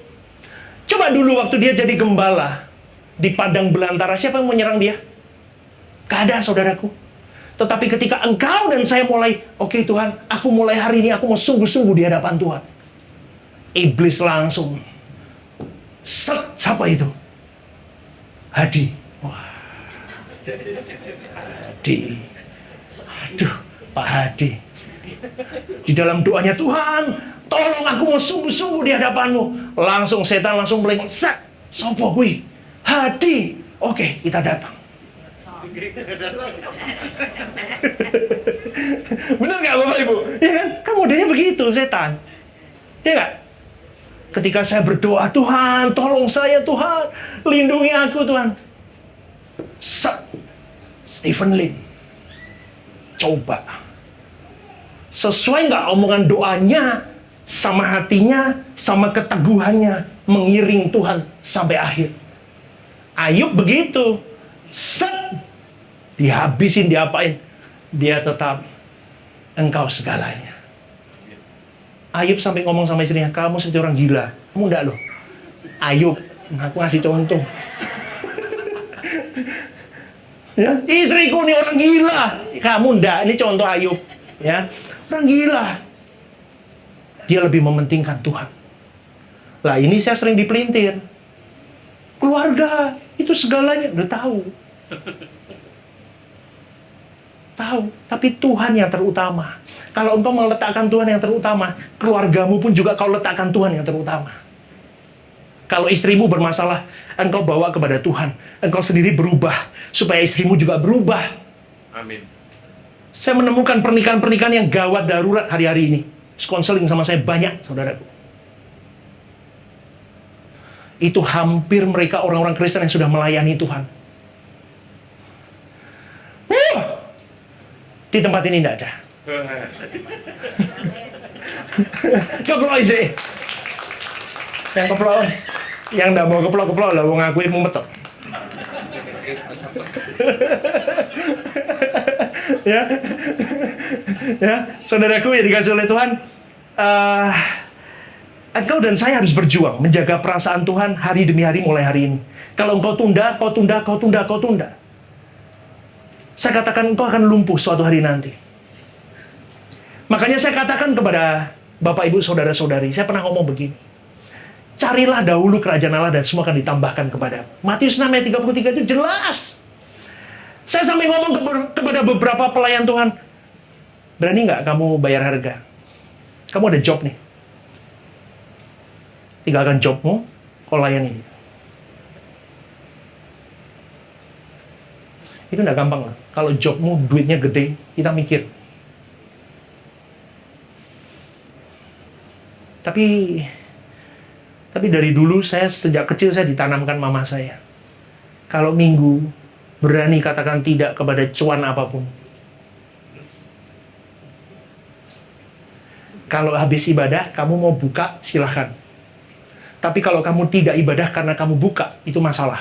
Coba dulu waktu dia jadi gembala di padang belantara, siapa yang mau menyerang dia? Gak ada, saudaraku. Tetapi ketika engkau dan saya mulai, oke Tuhan, aku mulai hari ini, aku mau sungguh-sungguh di hadapan Tuhan. Iblis langsung. Set, siapa itu? Hadi. Wah. Hadi. Aduh, Pak Hadi. Di dalam doanya, Tuhan, tolong aku mau sungguh-sungguh di hadapanmu. Langsung setan langsung melengok. Set, sopo kui? Hadi. Oke, kita datang. Benar nggak Bapak Ibu? Ya kan? Kan modelnya begitu setan. Ya nggak? Ketika saya berdoa, Tuhan, tolong saya Tuhan, lindungi aku Tuhan. Stephen Lin, coba. Sesuai nggak omongan doanya, sama hatinya, sama keteguhannya, mengiring Tuhan sampai akhir. Ayub begitu. Dihabisin, diapain, dia tetap engkau segalanya. Ayub sampai ngomong sama istrinya, kamu seperti orang gila. Kamu enggak loh. Ayub, aku ngasih contoh. Ya, istriku ini orang gila. Kamu enggak, ini contoh Ayub. Ya, orang gila. Dia lebih mementingkan Tuhan. Lah ini saya sering dipelintir. Keluarga, itu segalanya. Udah tahu. Tahu, tapi Tuhan yang terutama. Kalau engkau meletakkan Tuhan yang terutama, keluargamu pun juga kau letakkan Tuhan yang terutama. Kalau istrimu bermasalah, engkau bawa kepada Tuhan. Engkau sendiri berubah, supaya istrimu juga berubah. Amin. Saya menemukan pernikahan-pernikahan yang gawat darurat hari-hari ini. Konseling sama saya banyak, saudaraku. Itu hampir mereka orang-orang Kristen yang sudah melayani Tuhan. Di tempat ini tidak ada. Keplok sih. Yang keplok. Yang tidak mau keplok lah. Wong aku mau metok. Ya, ya, saudaraku yang dikasih oleh Tuhan, engkau dan saya harus berjuang menjaga perasaan Tuhan hari demi hari mulai hari ini. Kalau engkau tunda, kau tunda. Saya katakan engkau akan lumpuh suatu hari nanti. Makanya saya katakan kepada Bapak, Ibu, Saudara-saudari, saya pernah ngomong begini. Carilah dahulu kerajaan Allah dan semua akan ditambahkan kepadamu. Matius 6 ayat 33 itu jelas. Saya sampai ngomong kepada beberapa pelayan Tuhan, berani nggak kamu bayar harga? Kamu ada job nih. Tinggalkan jobmu, kau layani. Itu nggak gampang lah. Kalau jobmu duitnya gede, kita mikir. Tapi dari dulu sejak kecil saya ditanamkan mama saya. Kalau minggu berani katakan tidak kepada cuan apapun. Kalau habis ibadah kamu mau buka silahkan. Tapi kalau kamu tidak ibadah karena kamu buka, itu masalah.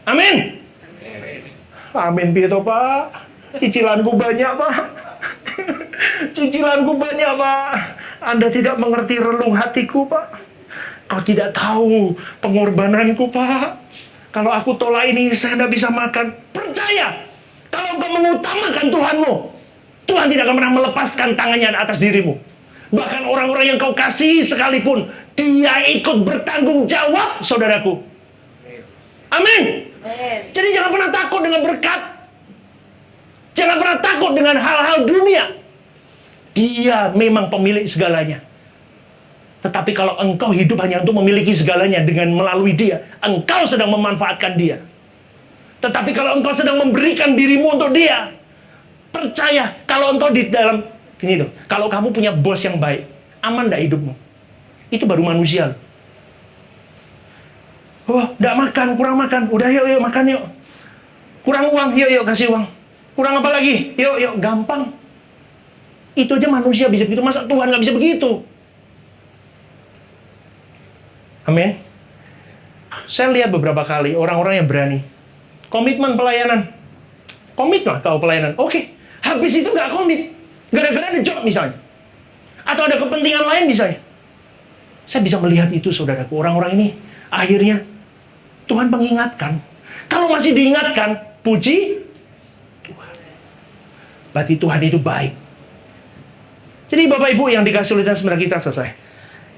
Amin. Amin piye to, Pak? Cicilanku banyak, Pak. Cicilanku banyak, Pak. Anda tidak mengerti relung hatiku, Pak. Kau tidak tahu pengorbananku, Pak. Kalau aku tolak ini, saya tidak bisa makan. Percaya, kalau kau mengutamakan Tuhanmu, Tuhan tidak akan pernah melepaskan tangannya atas dirimu. Bahkan orang-orang yang kau kasihi sekalipun, dia ikut bertanggung jawab, saudaraku. Amin. Jadi jangan pernah takut dengan berkat. Jangan pernah takut dengan hal-hal dunia. Dia memang pemilik segalanya. Tetapi kalau engkau hidup hanya untuk memiliki segalanya dengan melalui dia, engkau sedang memanfaatkan dia. Tetapi kalau engkau sedang memberikan dirimu untuk dia, percaya, kalau engkau di dalam ini tuh, kalau kamu punya bos yang baik, aman enggak hidupmu? Itu baru manusia loh. Oh, enggak makan, kurang makan. Udah yuk makan yuk. Kurang uang, yuk kasih uang. Kurang apa lagi? Yuk, gampang. Itu aja manusia bisa begitu, masa Tuhan nggak bisa begitu? Amin. Saya lihat beberapa kali orang-orang yang berani. Komitmen pelayanan. Komit lah kau pelayanan. Oke. Habis itu nggak komit. Gara-gara ada job misalnya. Atau ada kepentingan lain misalnya. Saya bisa melihat itu, saudaraku. Orang-orang ini akhirnya Tuhan mengingatkan. Kalau masih diingatkan, puji Tuhan. Berarti Tuhan itu baik. Jadi Bapak Ibu yang dikasih oleh Tuhan, sebenarnya kita selesai.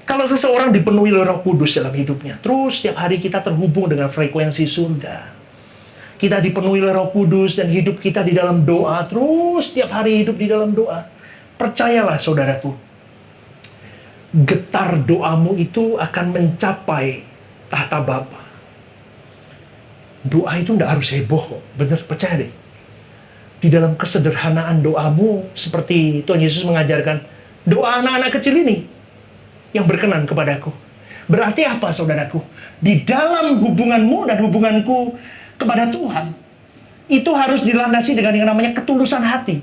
Kalau seseorang dipenuhi oleh Roh Kudus dalam hidupnya, terus setiap hari kita terhubung dengan frekuensi surga. Kita dipenuhi oleh Roh Kudus dan hidup kita di dalam doa, terus setiap hari hidup di dalam doa. Percayalah saudaraku, getar doamu itu akan mencapai tahta Bapa. Doa itu tidak harus heboh kok, bener, percaya deh. Di dalam kesederhanaan doamu, seperti Tuhan Yesus mengajarkan, doa anak-anak kecil ini yang berkenan kepadaku. Berarti apa, saudaraku? Di dalam hubunganmu dan hubunganku kepada Tuhan, itu harus dilandasi dengan yang namanya ketulusan hati.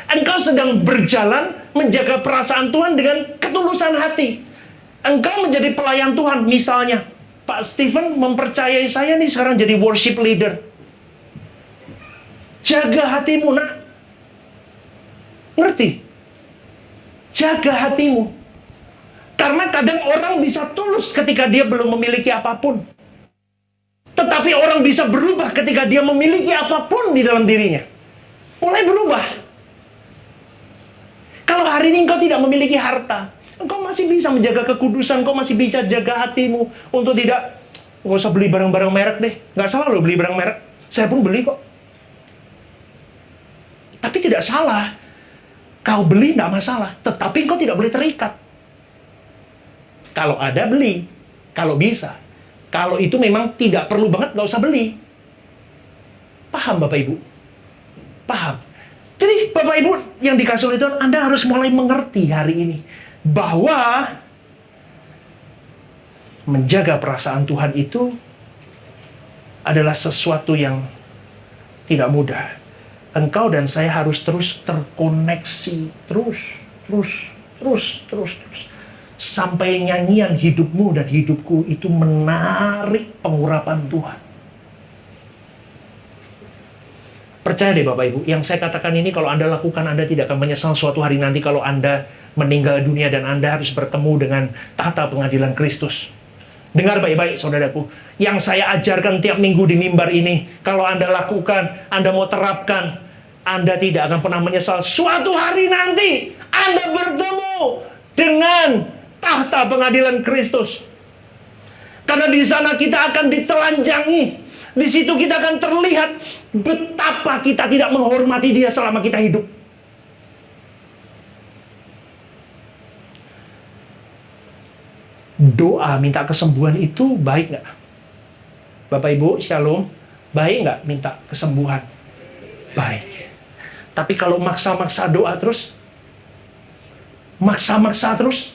Engkau sedang berjalan menjaga perasaan Tuhan dengan ketulusan hati. Engkau menjadi pelayan Tuhan. Misalnya, Pak Stephen mempercayai saya nih sekarang jadi worship leader. Jaga hatimu, nak. Ngerti? Jaga hatimu. Karena kadang orang bisa tulus ketika dia belum memiliki apapun. Tetapi orang bisa berubah ketika dia memiliki apapun di dalam dirinya. Mulai berubah. Kalau hari ini engkau tidak memiliki harta, engkau masih bisa menjaga kekudusan, engkau masih bisa jaga hatimu untuk tidak, nggak usah beli barang-barang merek deh. Nggak salah loh beli barang merek. Saya pun beli kok. Tapi tidak salah. Kau beli tidak masalah. Tetapi engkau tidak boleh terikat. Kalau ada beli, kalau bisa. Kalau itu memang tidak perlu banget, nggak usah beli. Paham Bapak Ibu? Paham. Jadi Bapak Ibu yang dikasih oleh Tuhan, Anda harus mulai mengerti hari ini bahwa menjaga perasaan Tuhan itu adalah sesuatu yang tidak mudah. Engkau dan saya harus terus terkoneksi, terus. Sampai nyanyian hidupmu dan hidupku itu menarik pengurapan Tuhan. Percaya deh Bapak Ibu, yang saya katakan ini kalau Anda lakukan, Anda tidak akan menyesal suatu hari nanti kalau Anda meninggal dunia dan Anda harus bertemu dengan tahta pengadilan Kristus. Dengar baik-baik saudaraku, yang saya ajarkan tiap minggu di mimbar ini, kalau Anda lakukan, Anda mau terapkan, Anda tidak akan pernah menyesal. Suatu hari nanti Anda bertemu dengan tahta pengadilan Kristus. Karena di sana kita akan ditelanjangi. Di situ kita akan terlihat betapa kita tidak menghormati Dia selama kita hidup. Doa minta kesembuhan itu baik nggak? Bapak Ibu, shalom. Baik nggak minta kesembuhan? Baik. Tapi kalau maksa-maksa doa terus, maksa-maksa terus,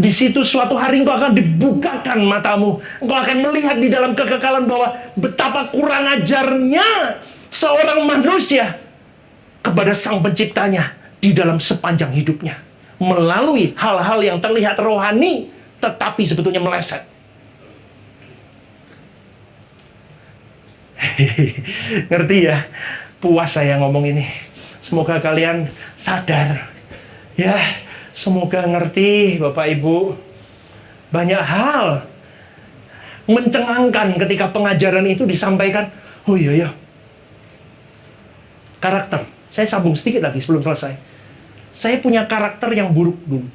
di situ suatu hari engkau akan dibukakan matamu. Engkau akan melihat di dalam kekekalan bahwa betapa kurang ajarnya seorang manusia kepada Sang Penciptanya di dalam sepanjang hidupnya. Melalui hal-hal yang terlihat rohani, tetapi sebetulnya meleset. Ngerti ya? Puas saya ngomong ini. Semoga kalian sadar. Ya, semoga ngerti Bapak Ibu. Banyak hal mencengangkan ketika pengajaran itu disampaikan. Oh iya ya. Karakter. Saya sambung sedikit lagi sebelum selesai. Saya punya karakter yang buruk dulu.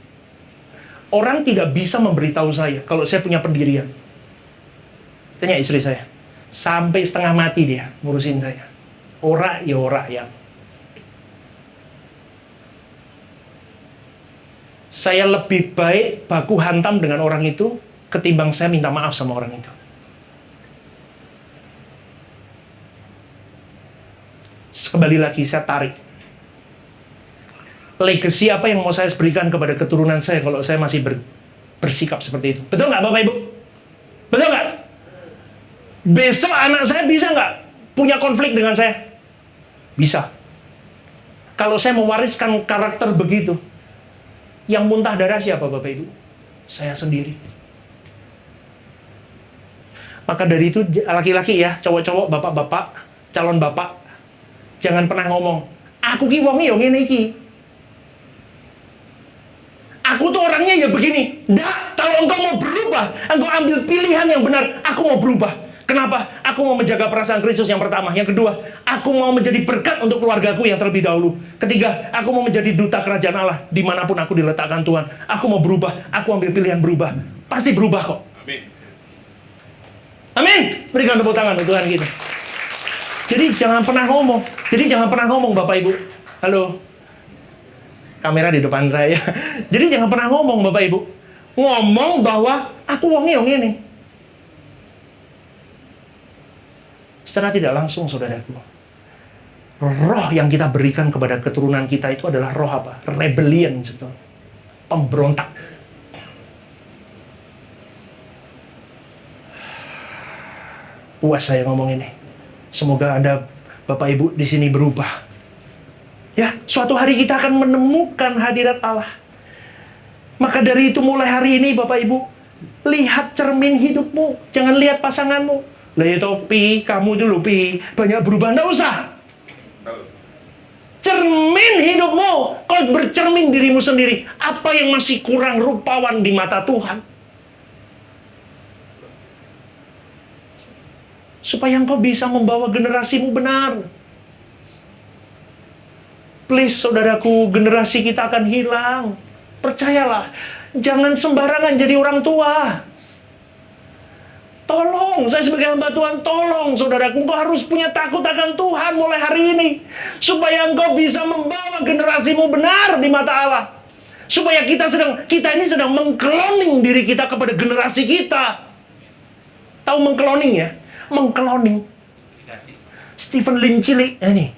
Orang tidak bisa memberitahu saya kalau saya punya pendirian. Tanya istri saya. Sampai setengah mati dia ngurusin saya. Ora ya. Saya lebih baik baku hantam dengan orang itu ketimbang saya minta maaf sama orang itu. Kembali lagi saya tarik. Legacy apa yang mau saya berikan kepada keturunan saya kalau saya masih bersikap seperti itu? Betul nggak Bapak Ibu? Betul nggak? Besok anak saya bisa nggak punya konflik dengan saya? Bisa. Kalau saya mewariskan karakter begitu, yang muntah darah siapa Bapak Ibu? Saya sendiri. Maka dari itu laki-laki ya, cowok-cowok, bapak-bapak, calon bapak, jangan pernah ngomong, aku ki wonge yo ngene iki. Aku tuh orangnya ya begini. Nggak, kalau engkau mau berubah, engkau ambil pilihan yang benar, aku mau berubah. Kenapa? Aku mau menjaga perasaan Kristus yang pertama. Yang kedua, aku mau menjadi berkat untuk keluargaku yang terlebih dahulu. Ketiga, aku mau menjadi duta kerajaan Allah dimanapun aku diletakkan Tuhan. Aku mau berubah, aku ambil pilihan berubah. Pasti berubah kok. Amin. Amin. Berikan tepuk tangan untuk Tuhan kita. Jadi jangan pernah ngomong. Bapak Ibu. Halo. Kamera di depan saya. Jadi jangan pernah ngomong Bapak Ibu. Ngomong bahwa aku wonge ini. Secara tidak langsung, saudaraku, roh yang kita berikan kepada keturunan kita itu adalah roh apa? Rebellion, sebetulnya. Pemberontak. Puas saya ngomong ini. Semoga Anda, Bapak Ibu, di sini berubah. Ya, suatu hari kita akan menemukan hadirat Allah. Maka dari itu mulai hari ini, Bapak Ibu, lihat cermin hidupmu. Jangan lihat pasanganmu. Lah itu Pi, kamu dulu Pi, banyak berubah, nggak usah. Cermin hidupmu, kau bercermin dirimu sendiri. Apa yang masih kurang rupawan di mata Tuhan? Supaya engkau bisa membawa generasimu benar. Please, saudaraku, generasi kita akan hilang. Percayalah, jangan sembarangan jadi orang tua. Tolong, saya sebagai hamba Tuhan, tolong saudaraku, engkau harus punya takut akan Tuhan mulai hari ini. Supaya engkau bisa membawa generasimu benar di mata Allah. Supaya kita ini sedang mengkloning diri kita kepada generasi kita. Tahu mengkloning ya? Mengkloning. Stephen Lin cilik, ini.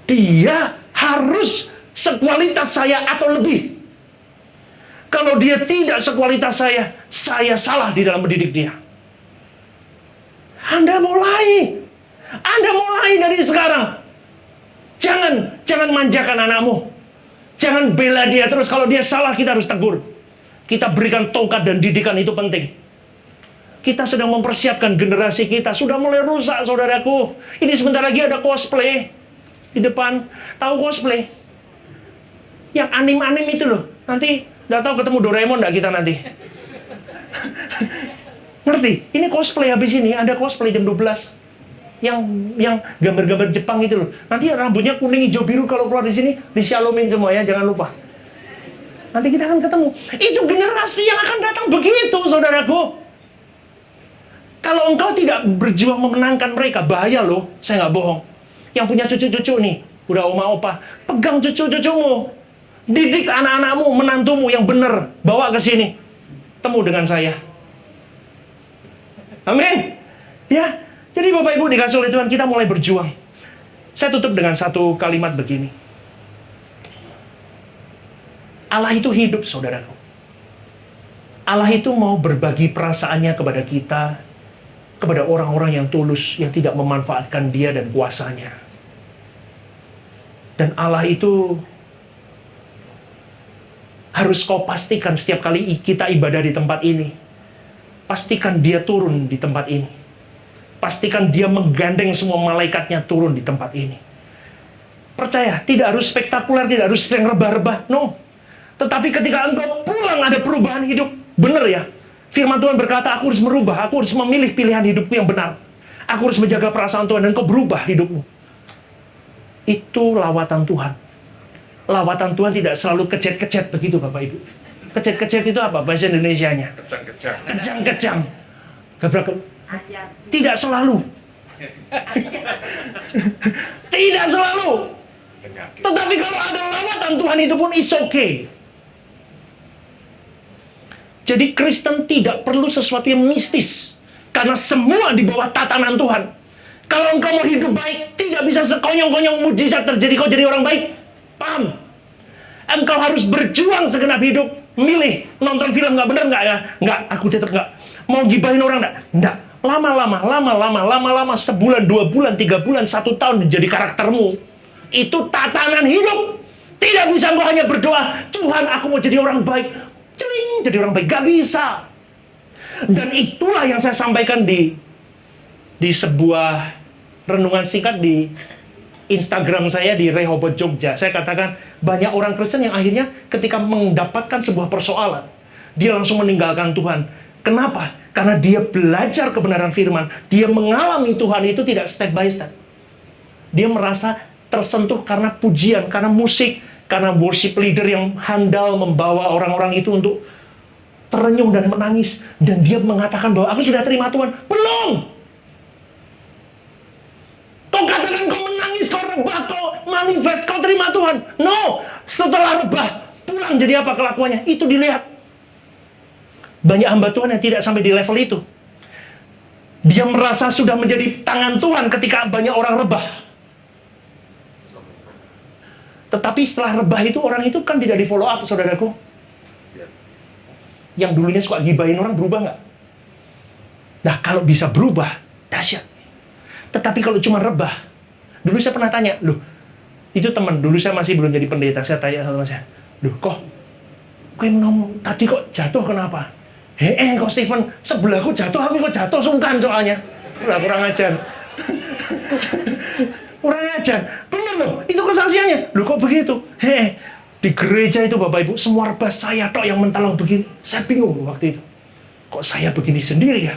Dia harus sekualitas saya atau lebih. Kalau dia tidak sekualitas saya salah di dalam mendidik dia. Anda mulai dari sekarang. Jangan manjakan anakmu. Jangan bela dia terus. Kalau dia salah, kita harus tegur. Kita berikan tongkat dan didikan, itu penting. Kita sedang mempersiapkan generasi kita. Sudah mulai rusak, saudaraku. Ini sebentar lagi ada cosplay di depan. Tahu cosplay? Yang anim-anim itu loh. Nanti nggak tahu ketemu Doraemon nggak kita nanti. Ngerti? Ini cosplay habis ini. Ada cosplay jam 12. Yang gambar-gambar Jepang itu loh. Nanti rambutnya kuning, hijau, biru. Kalau keluar di sini, disyalomin semua ya. Jangan lupa. Nanti kita akan ketemu. Itu generasi yang akan datang begitu, saudaraku. Kalau engkau tidak berjuang memenangkan mereka, bahaya loh. Saya nggak bohong. Yang punya cucu-cucu nih, udah oma opa, pegang cucu-cucumu. Didik anak-anakmu, menantumu yang benar. Bawa ke sini. Temu dengan saya. Amin. Ya. Jadi Bapak Ibu dikasih oleh Tuhan, kita mulai berjuang. Saya tutup dengan satu kalimat begini. Allah itu hidup, saudaraku. Allah itu mau berbagi perasaannya kepada kita, kepada orang-orang yang tulus, yang tidak memanfaatkan dia dan kuasanya. Dan Allah itu harus kau pastikan setiap kali kita ibadah di tempat ini, pastikan dia turun di tempat ini. Pastikan dia menggandeng semua malaikatnya turun di tempat ini. Percaya, tidak harus spektakuler, tidak harus yang rebah-rebah. No. Tetapi ketika engkau pulang ada perubahan hidup. Benar ya? Firman Tuhan berkata, aku harus merubah. Aku harus memilih pilihan hidupku yang benar. Aku harus menjaga perasaan Tuhan dan engkau berubah hidupmu. Itu lawatan Tuhan. Lawatan Tuhan tidak selalu kejat-kejat begitu Bapak Ibu. Kejat-kejat itu apa bahasa Indonesianya? Kejang-kejang. Kejang-kejang. Tidak selalu. Tidak selalu. Tetapi kalau ada lawatan Tuhan itu pun is okay. Jadi Kristen tidak perlu sesuatu yang mistis. Karena semua di bawah tatanan Tuhan. Kalau engkau mau hidup baik, tidak bisa sekonyong-konyong mujizat terjadi kau jadi orang baik. Paham? Engkau harus berjuang segenap hidup. Milih, nonton film nggak benar nggak ya? Nggak, aku tetap nggak. Mau gibahin orang nggak? Nggak. Lama-lama, sebulan, 2 bulan, 3 bulan, 1 tahun menjadi karaktermu. Itu tatanan hidup. Tidak bisa engkau hanya berdoa, Tuhan aku mau jadi orang baik. Celing, jadi orang baik. Gak bisa. Dan itulah yang saya sampaikan di sebuah renungan singkat di Instagram saya di Rehoboth Jogja. Saya katakan banyak orang Kristen yang akhirnya ketika mendapatkan sebuah persoalan, dia langsung meninggalkan Tuhan. Kenapa? Karena dia belajar kebenaran firman. Dia mengalami Tuhan itu tidak step by step. Dia merasa tersentuh karena pujian, karena musik, karena worship leader yang handal membawa orang-orang itu untuk terenyuh dan menangis. Dan dia mengatakan bahwa aku sudah terima Tuhan. Belum! Kau katakan kau menangis, kau rebah, kau manifest, kau terima Tuhan. No! Setelah rebah, pulang jadi apa kelakuannya? Itu dilihat. Banyak hamba Tuhan yang tidak sampai di level itu. Dia merasa sudah menjadi tangan Tuhan ketika banyak orang rebah. Tetapi setelah rebah itu, orang itu kan tidak di follow up, saudaraku. Yang dulunya suka gibahin orang, berubah nggak? Nah, kalau bisa berubah, dahsyat. Tetapi kalau cuma rebah, dulu saya pernah tanya, loh, itu teman, dulu saya masih belum jadi pendeta, saya tanya sama saya, loh, kok ngomong tadi kok jatuh kenapa? Kok Stephen, sebelahku jatuh, aku kok jatuh, sungkan soalnya. Udah, kurang ajar. Kurang ajar. Bener loh, itu kesaksiannya. Loh, kok begitu? Di gereja itu Bapak Ibu, semua rebah saya tok yang mentalong begini. Saya bingung waktu itu. Kok saya begini sendiri ya?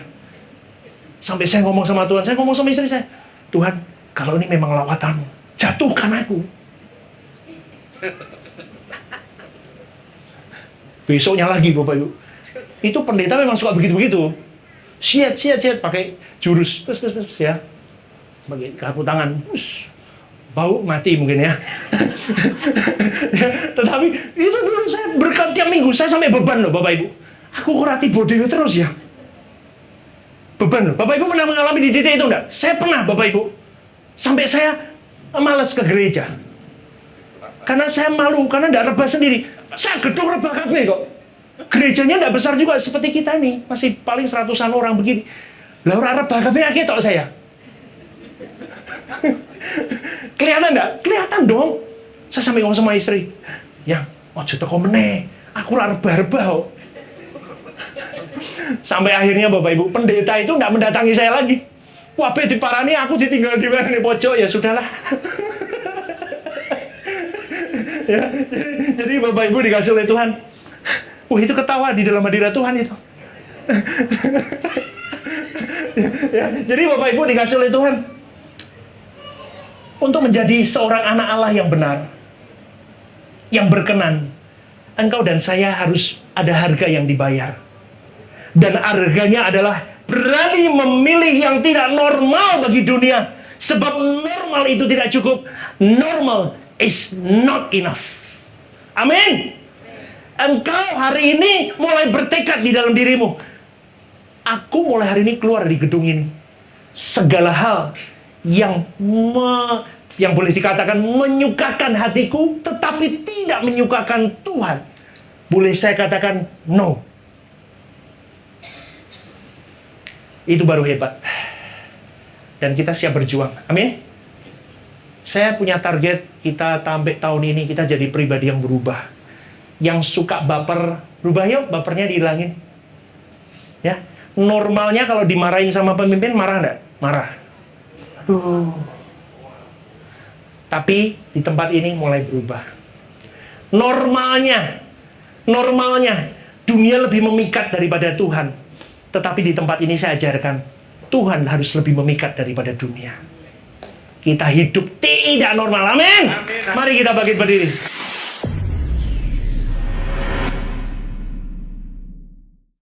Sampai saya ngomong sama Tuhan, saya ngomong sama istri saya, Tuhan, kalau ini memang lawatanmu, jatuhkan aku. Besoknya lagi Bapak Ibu, itu pendeta memang suka begitu-begitu. Siat, pakai jurus, ya. Sebagai karpu tangan, bau mati mungkin ya. Ya. Tetapi itu dulu saya berkat tiap minggu, saya sampai beban loh Bapak Ibu. Aku kurati bodoh terus ya. Beban loh. Bapak Ibu pernah mengalami di titik itu enggak? Saya pernah Bapak Ibu. Sampai saya malas ke gereja. Karena saya malu, karena enggak rebah sendiri. Saya gedung rebah kabeh kok. Gerejanya enggak besar juga seperti kita nih. Masih paling 100-an orang begini. Lah ora rebah kabeh akeh tok saya. Kelihatan enggak? Kelihatan dong. Saya sampai ngomong sama istri. Yang, ojo teko meneh. Aku ora rebah-rebah kok. Sampai akhirnya Bapak Ibu, pendeta itu nggak mendatangi saya lagi. Wabe diparani, aku ditinggal di mana nih pojok, ya sudahlah. Ya, jadi Bapak Ibu dikasih oleh Tuhan. Wah, itu ketawa di dalam hadirat Tuhan itu. Ya, jadi Bapak Ibu dikasih oleh Tuhan untuk menjadi seorang anak Allah yang benar, yang berkenan. Engkau dan saya harus ada harga yang dibayar. Dan harganya adalah berani memilih yang tidak normal bagi dunia. Sebab normal itu tidak cukup. Normal is not enough. Amin. Engkau hari ini mulai bertekad di dalam dirimu. Aku mulai hari ini keluar dari gedung ini. Segala hal yang boleh dikatakan menyukakan hatiku, tetapi tidak menyukakan Tuhan, boleh saya katakan no. Itu baru hebat. Dan kita siap berjuang. Amin. Saya punya target, kita sampai tahun ini kita jadi pribadi yang berubah. Yang suka baper, berubah yuk, bapernya dihilangin. Ya, Normalnya kalau dimarahin sama pemimpin, marah enggak? Marah. Aduh. Tapi di tempat ini mulai berubah. Normalnya dunia lebih memikat daripada Tuhan. Tetapi di tempat ini saya ajarkan, Tuhan harus lebih memikat daripada dunia. Kita hidup tidak normal. Amin. Mari kita bangkit berdiri.